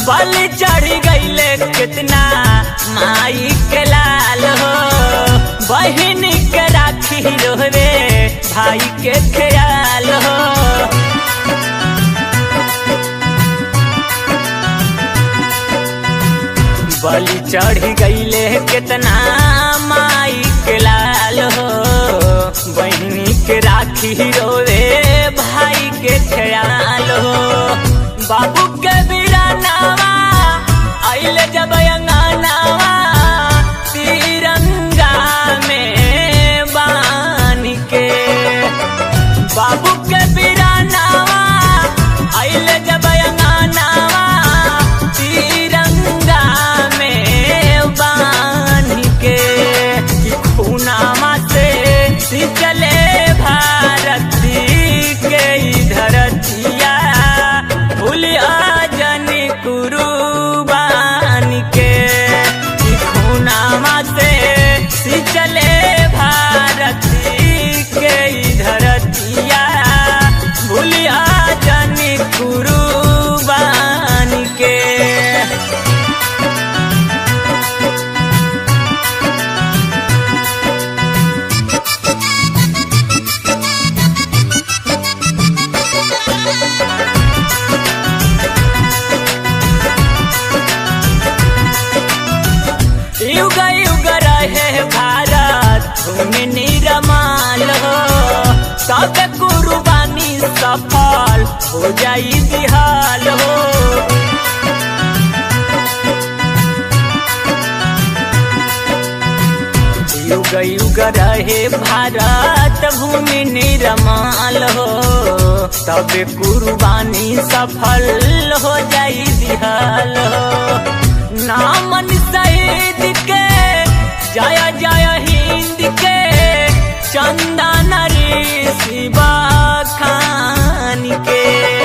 बल चढ़ गईले कितना माई के लाल हो, बहन के राखी रोवे भाई के ख्याल हो। बल चढ़ गईले कितना माई के लाल हो, बहन के राखी रोवे भाई के ख्याल हो। बाबू के बिरानावा आइले जब अंगनावा, तिरंगा में बान के। बाबू के बिरानावा आइले जब अंगनावा, तिरंगा में बान के। खूनामा से चले भारत के धरतिया, भूलिया जन कुर्बान के। खूनामा से चले भारत के धरतिया, भूलिया जन कुर्बान के। युग युग रहे भारत भूमि निरमाल हो, सब कुर्बानी सफल हो जाई बिहाल हो। युग युग रहे भारत भूमि निरमाल हो, सब कुर्बानी सफल हो जाई बिहाल हो। नामन शहीद के जय जय हिंद के, चंदन ऋषि खान के।